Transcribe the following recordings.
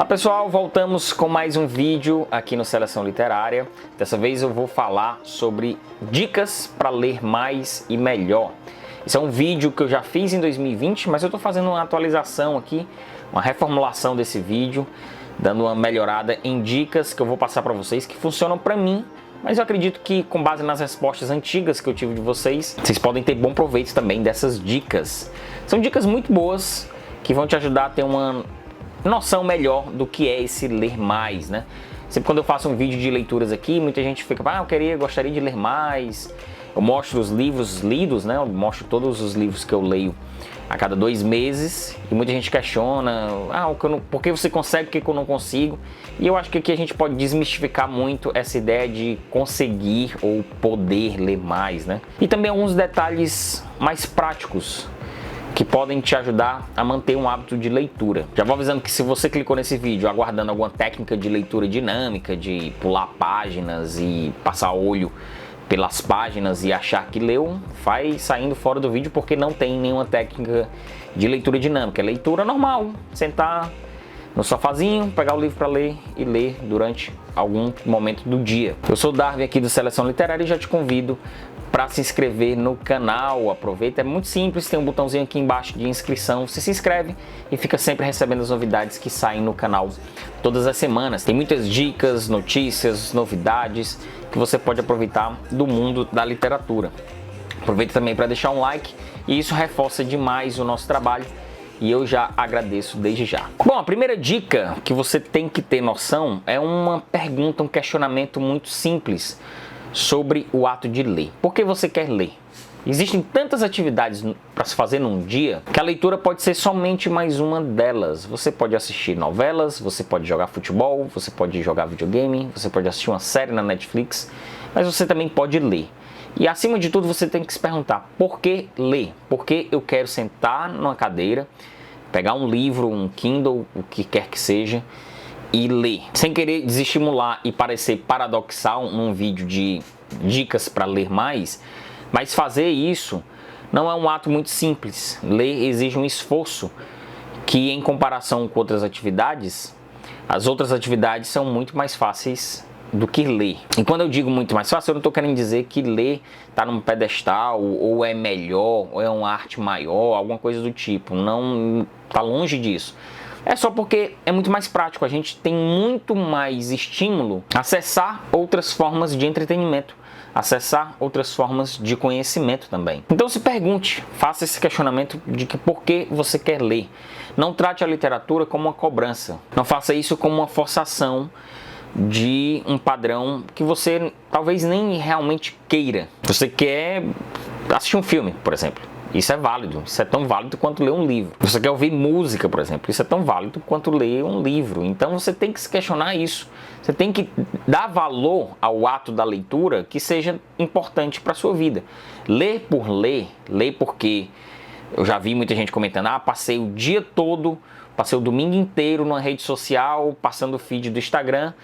Olá pessoal, voltamos com mais um vídeo aqui no Seleção Literária. Dessa vez eu vou falar sobre dicas para ler mais e melhor. Esse é um vídeo que eu já fiz em 2020, mas eu estou fazendo uma atualização aqui, uma reformulação desse vídeo, dando uma melhorada em dicas que eu vou passar para vocês que funcionam para mim, mas eu acredito que com base nas respostas antigas que eu tive de vocês, vocês podem ter bom proveito também dessas dicas. São dicas muito boas que vão te ajudar a ter uma noção melhor do que é esse ler mais, né? Sempre quando eu faço um vídeo de leituras aqui, muita gente fica, gostaria de ler mais. Eu mostro os livros lidos, né? Eu mostro todos os livros que eu leio a cada 2 meses e muita gente questiona, por que você consegue, por que eu não consigo? E eu acho que aqui a gente pode desmistificar muito essa ideia de conseguir ou poder ler mais, né? E também alguns detalhes mais práticos que podem te ajudar a manter um hábito de leitura. Já vou avisando que se você clicou nesse vídeo aguardando alguma técnica de leitura dinâmica, de pular páginas e passar olho pelas páginas e achar que leu, vai saindo fora do vídeo porque não tem nenhuma técnica de leitura dinâmica. É leitura normal, sentar no sofazinho, pegar o livro para ler e ler durante algum momento do dia. Eu sou o Darwin aqui do Seleção Literária e já te convido para se inscrever no canal. Aproveita, é muito simples, tem um botãozinho aqui embaixo de inscrição, você se inscreve e fica sempre recebendo as novidades que saem no canal todas as semanas. Tem muitas dicas, notícias, novidades que você pode aproveitar do mundo da literatura. Aproveita também para deixar um like e isso reforça demais o nosso trabalho e eu já agradeço desde já. Bom, a primeira dica que você tem que ter noção é uma pergunta, um questionamento muito simples sobre o ato de ler. Por que você quer ler? Existem tantas atividades para se fazer num dia que a leitura pode ser somente mais uma delas. Você pode assistir novelas, você pode jogar futebol, você pode jogar videogame, você pode assistir uma série na Netflix, mas você também pode ler. E acima de tudo você tem que se perguntar, por que ler? Por que eu quero sentar numa cadeira, pegar um livro, um Kindle, o que quer que seja, e ler, sem querer desestimular e parecer paradoxal num vídeo de dicas para ler mais, mas fazer isso não é um ato muito simples. Ler exige um esforço que, em comparação com outras atividades, as outras atividades são muito mais fáceis do que ler. E quando eu digo muito mais fácil, eu não estou querendo dizer que ler está num pedestal, ou é melhor, ou é uma arte maior, alguma coisa do tipo. Não, está longe disso. É só porque é muito mais prático, a gente tem muito mais estímulo a acessar outras formas de entretenimento, acessar outras formas de conhecimento também. Então se pergunte, faça esse questionamento de que por que você quer ler. Não trate a literatura como uma cobrança, não faça isso como uma forçação de um padrão que você talvez nem realmente queira. Você quer assistir um filme, por exemplo. Isso é válido, isso é tão válido quanto ler um livro. Você quer ouvir música, por exemplo, isso é tão válido quanto ler um livro. Então você tem que se questionar isso. Você tem que dar valor ao ato da leitura que seja importante para a sua vida. Ler por ler, ler porque eu já vi muita gente comentando, passei o dia todo, passei o domingo inteiro numa rede social, passando o feed do Instagram,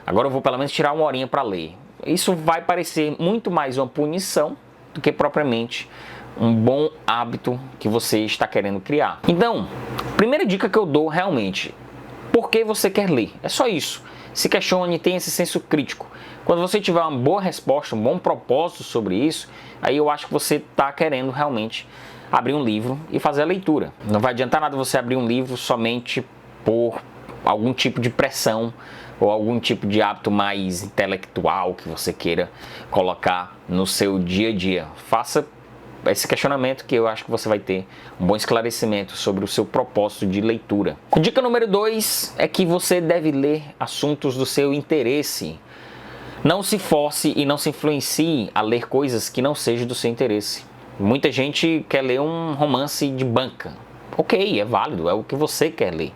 agora eu vou pelo menos tirar uma horinha para ler. Isso vai parecer muito mais uma punição do que propriamente um bom hábito que você está querendo criar. Então, primeira dica que eu dou realmente, por que você quer ler? É só isso. Se questione, tenha esse senso crítico. Quando você tiver uma boa resposta, um bom propósito sobre isso, aí eu acho que você está querendo realmente abrir um livro e fazer a leitura. Não vai adiantar nada você abrir um livro somente por algum tipo de pressão ou algum tipo de hábito mais intelectual que você queira colocar no seu dia a dia. Faça esse questionamento que eu acho que você vai ter um bom esclarecimento sobre o seu propósito de leitura. Dica número 2 é que você deve ler assuntos do seu interesse. Não se force e não se influencie a ler coisas que não sejam do seu interesse. Muita gente quer ler um romance de banca. Ok, é válido, é o que você quer ler.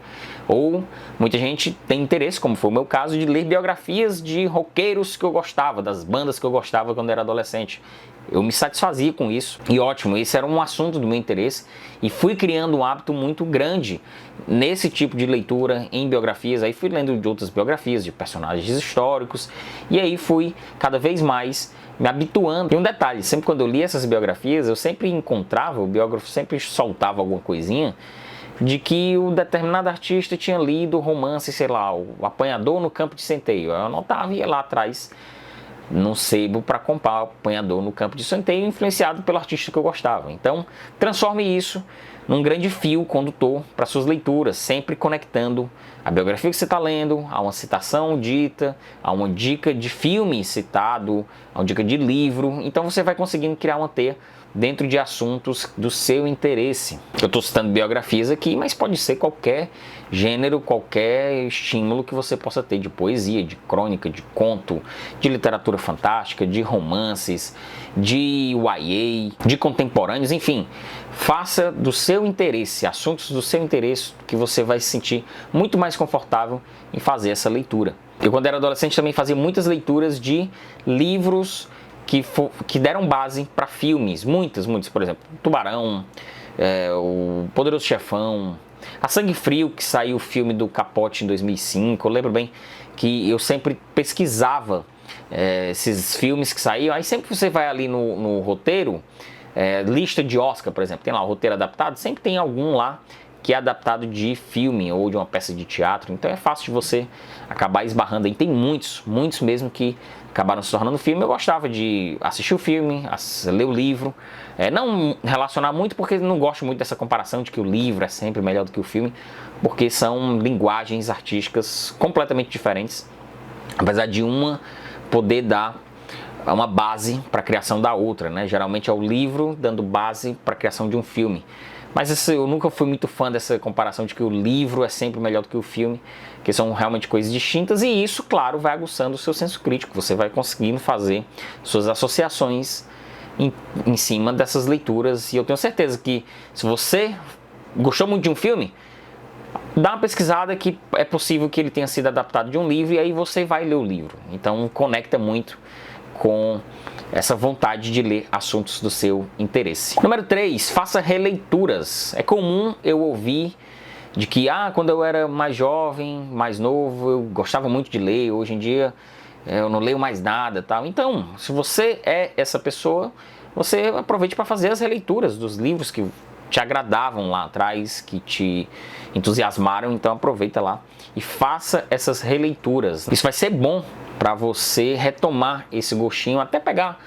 Ou muita gente tem interesse, como foi o meu caso, de ler biografias de roqueiros que eu gostava, das bandas que eu gostava quando era adolescente. Eu me satisfazia com isso. E ótimo, esse era um assunto do meu interesse. E fui criando um hábito muito grande nesse tipo de leitura em biografias. Aí fui lendo de outras biografias, de personagens históricos. E aí fui cada vez mais me habituando. E um detalhe, sempre quando eu li essas biografias, eu sempre encontrava, o biógrafo sempre soltava alguma coisinha de que o determinado artista tinha lido o romance, sei lá, o Apanhador no Campo de Centeio. Eu anotava e ia lá atrás no sebo para comprar o Apanhador no Campo de Centeio, influenciado pelo artista que eu gostava. Então, transforme isso num grande fio condutor para suas leituras, sempre conectando a biografia que você está lendo a uma citação dita, a uma dica de filme citado, a uma dica de livro. Então você vai conseguindo criar uma teia dentro de assuntos do seu interesse. Eu estou citando biografias aqui, mas pode ser qualquer gênero, qualquer estímulo que você possa ter de poesia, de crônica, de conto, de literatura fantástica, de romances, de YA, de contemporâneos, enfim. Faça do seu interesse, assuntos do seu interesse, que você vai se sentir muito mais confortável em fazer essa leitura. Eu, quando era adolescente, também fazia muitas leituras de livros que deram base para filmes, muitos, por exemplo, Tubarão, o Poderoso Chefão, A Sangue Frio, que saiu o filme do Capote em 2005, eu lembro bem que eu sempre pesquisava esses filmes que saíam, aí sempre você vai ali no roteiro, lista de Oscar, por exemplo, tem lá o roteiro adaptado, sempre tem algum lá que é adaptado de filme ou de uma peça de teatro, então é fácil de você acabar esbarrando aí. Tem muitos mesmo que acabaram se tornando filme. Eu gostava de assistir o filme, ler o livro, não relacionar muito, porque não gosto muito dessa comparação de que o livro é sempre melhor do que o filme, porque são linguagens artísticas completamente diferentes, apesar de uma poder dar uma base para a criação da outra, né? Geralmente é o livro dando base para a criação de um filme. Mas eu nunca fui muito fã dessa comparação de que o livro é sempre melhor do que o filme, que são realmente coisas distintas, e isso, claro, vai aguçando o seu senso crítico. Você vai conseguindo fazer suas associações em cima dessas leituras, e eu tenho certeza que se você gostou muito de um filme, dá uma pesquisada que é possível que ele tenha sido adaptado de um livro, e aí você vai ler o livro. Então conecta muito com essa vontade de ler assuntos do seu interesse. Número 3, faça releituras. É comum eu ouvir de que quando eu era mais jovem, mais novo, eu gostava muito de ler, hoje em dia eu não leio mais nada, tal. Então, se você é essa pessoa, você aproveite para fazer as releituras dos livros que te agradavam lá atrás, que te entusiasmaram, então aproveita lá e faça essas releituras. Isso vai ser bom para você retomar esse gostinho, até pegar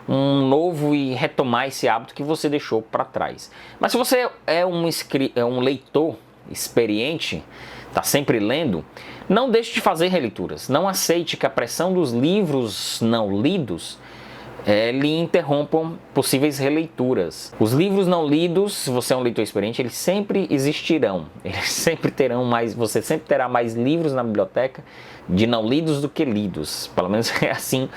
um novo e retomar esse hábito que você deixou para trás. Mas se você é um leitor experiente, está sempre lendo, não deixe de fazer releituras. Não aceite que a pressão dos livros não lidos lhe interrompam possíveis releituras. Os livros não lidos, se você é um leitor experiente, eles sempre existirão. Eles sempre terão mais, você sempre terá mais livros na biblioteca de não lidos do que lidos. Pelo menos é assim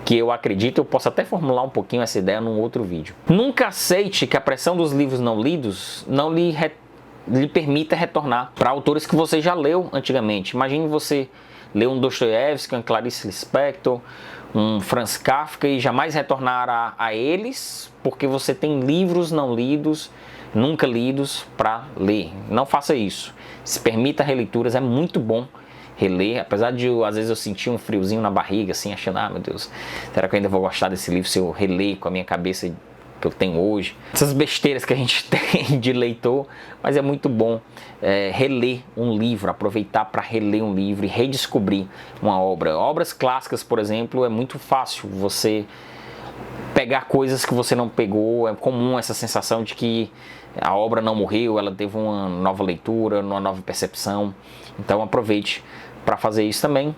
que eu acredito. Eu posso até formular um pouquinho essa ideia num outro vídeo. Nunca aceite que a pressão dos livros não lidos não lhe permita retornar para autores que você já leu antigamente. Imagine você ler um Dostoiévski, um Clarice Lispector, um Franz Kafka e jamais retornar a eles, porque você tem livros não lidos, nunca lidos para ler. Não faça isso. Se permita releituras, é muito bom reler, apesar de às vezes eu sentir um friozinho na barriga, assim, achando, meu Deus, será que eu ainda vou gostar desse livro se eu reler com a minha cabeça que eu tenho hoje? Essas besteiras que a gente tem de leitor, mas é muito bom reler um livro, aproveitar para reler um livro e redescobrir uma obra. Obras clássicas, por exemplo, é muito fácil você pegar coisas que você não pegou, é comum essa sensação de que a obra não morreu, ela teve uma nova leitura, uma nova percepção. Então aproveite para fazer isso também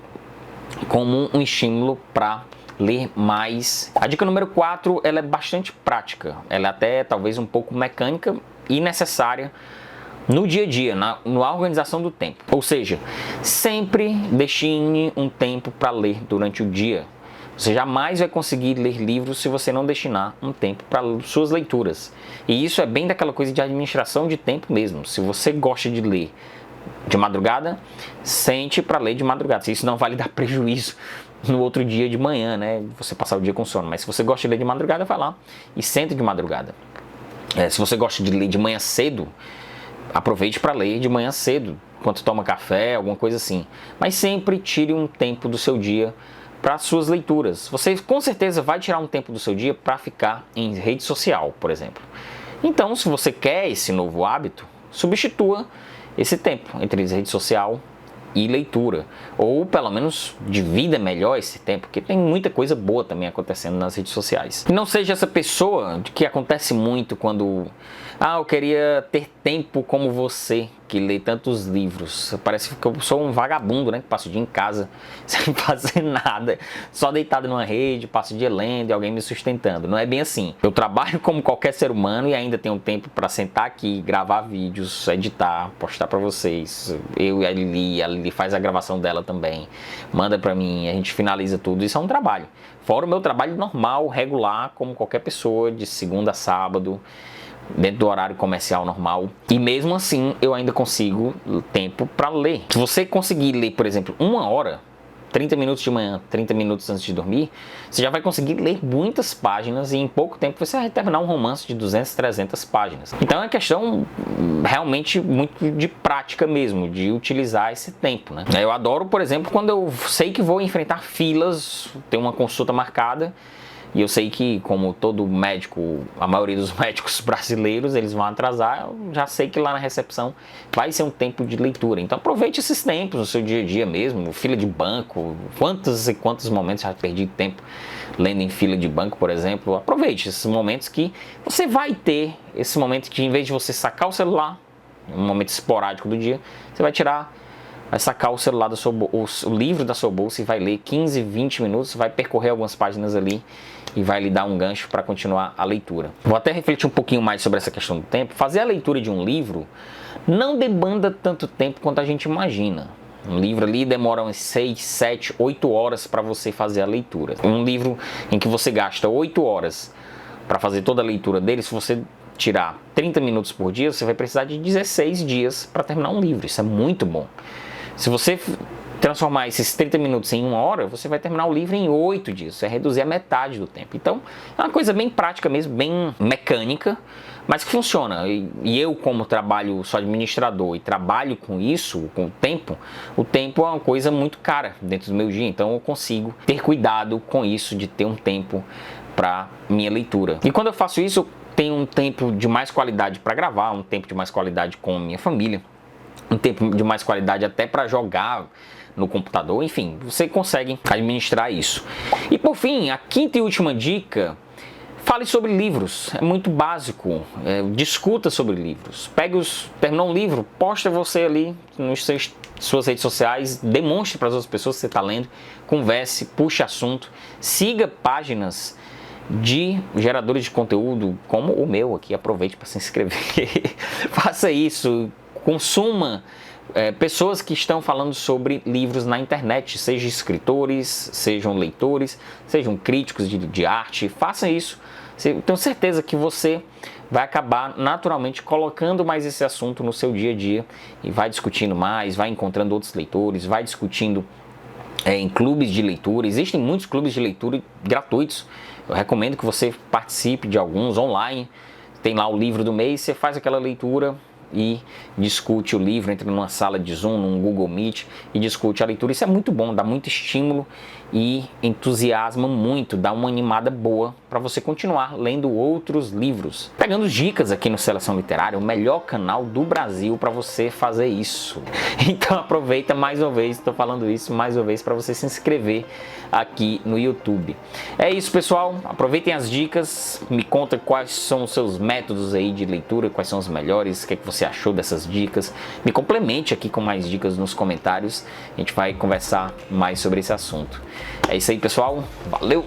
como um estímulo para ler mais. A dica número 4, ela é bastante prática, ela é até talvez um pouco mecânica e necessária no dia a dia, na organização do tempo. Ou seja, sempre destine um tempo para ler durante o dia. Você jamais vai conseguir ler livros se você não destinar um tempo para suas leituras. E isso é bem daquela coisa de administração de tempo mesmo. Se você gosta de ler de madrugada, sente para ler de madrugada. Se isso não vai lhe dar prejuízo no outro dia de manhã, né? Você passar o dia com sono. Mas se você gosta de ler de madrugada, vai lá e sente de madrugada. Se você gosta de ler de manhã cedo, aproveite para ler de manhã cedo, enquanto toma café, alguma coisa assim. Mas sempre tire um tempo do seu dia para suas leituras. Você com certeza vai tirar um tempo do seu dia para ficar em rede social, por exemplo. Então, se você quer esse novo hábito, substitua esse tempo entre rede social e leitura, ou pelo menos divida melhor esse tempo, porque tem muita coisa boa também acontecendo nas redes sociais. E não seja essa pessoa que acontece muito quando eu queria ter tempo como você, que lê tantos livros. Parece que eu sou um vagabundo, né, que passa o dia em casa sem fazer nada, só deitado numa rede, passo o dia lendo e alguém me sustentando. Não é bem assim. Eu trabalho como qualquer ser humano e ainda tenho tempo para sentar aqui, gravar vídeos, editar, postar para vocês. Eu e a Lili faz a gravação dela também, manda para mim, a gente finaliza tudo. Isso é um trabalho. Fora o meu trabalho normal, regular, como qualquer pessoa, de segunda a sábado, dentro do horário comercial normal. E mesmo assim, eu ainda consigo tempo para ler. Se você conseguir ler, por exemplo, 1 hora, 30 minutos de manhã, 30 minutos antes de dormir, você já vai conseguir ler muitas páginas e em pouco tempo você vai terminar um romance de 200, 300 páginas. Então é questão realmente muito de prática mesmo, de utilizar esse tempo, né? Eu adoro, por exemplo, quando eu sei que vou enfrentar filas, ter uma consulta marcada, e eu sei que, como todo médico, a maioria dos médicos brasileiros, eles vão atrasar, eu já sei que lá na recepção vai ser um tempo de leitura. Então aproveite esses tempos no seu dia a dia mesmo, fila de banco, quantos e quantos momentos já perdi tempo lendo em fila de banco, por exemplo. Aproveite esses momentos que você vai ter, esse momento que em vez de você sacar o celular, um momento esporádico do dia, você vai sacar o celular o livro da sua bolsa e vai ler 15, 20 minutos, vai percorrer algumas páginas ali e vai lhe dar um gancho para continuar a leitura. Vou até refletir um pouquinho mais sobre essa questão do tempo. Fazer a leitura de um livro não demanda tanto tempo quanto a gente imagina. Um livro ali demora umas 6, 7, 8 horas para você fazer a leitura. Um livro em que você gasta 8 horas para fazer toda a leitura dele, se você tirar 30 minutos por dia, você vai precisar de 16 dias para terminar um livro. Isso é muito bom. Se você transformar esses 30 minutos em 1 hora, você vai terminar o livro em 8 dias. Você vai reduzir a metade do tempo. Então, é uma coisa bem prática mesmo, bem mecânica, mas que funciona. E eu, como sou administrador e trabalho com isso, com o tempo é uma coisa muito cara dentro do meu dia. Então, eu consigo ter cuidado com isso, de ter um tempo para minha leitura. E quando eu faço isso, eu tenho um tempo de mais qualidade para gravar, um tempo de mais qualidade com a minha família, um tempo de mais qualidade até para jogar no computador. Enfim, você consegue administrar isso. E por fim, a quinta e última dica: fale sobre livros. É muito básico. Discuta sobre livros. Terminou um livro, posta você ali nas suas redes sociais, demonstre para as outras pessoas que você está lendo, converse, puxe assunto, siga páginas de geradores de conteúdo como o meu aqui. Aproveite para se inscrever. Faça isso. Consuma pessoas que estão falando sobre livros na internet, sejam escritores, sejam leitores, sejam críticos de arte. Faça isso. Tenho certeza que você vai acabar naturalmente colocando mais esse assunto no seu dia a dia e vai discutindo mais, vai encontrando outros leitores, vai discutindo em clubes de leitura. Existem muitos clubes de leitura gratuitos. Eu recomendo que você participe de alguns online. Tem lá o livro do mês, você faz aquela leitura e discute o livro, entra numa sala de Zoom, num Google Meet e discute a leitura. Isso é muito bom, dá muito estímulo e entusiasma muito, dá uma animada boa para você continuar lendo outros livros. Pegando dicas aqui no Seleção Literária, o melhor canal do Brasil para você fazer isso. Então aproveita mais uma vez, estou falando isso mais uma vez para você se inscrever aqui no YouTube. É isso, pessoal, aproveitem as dicas, me conta quais são os seus métodos aí de leitura, quais são os melhores, o que é que você achou dessas dicas, me complemente aqui com mais dicas nos comentários, a gente vai conversar mais sobre esse assunto. É isso aí, pessoal, valeu!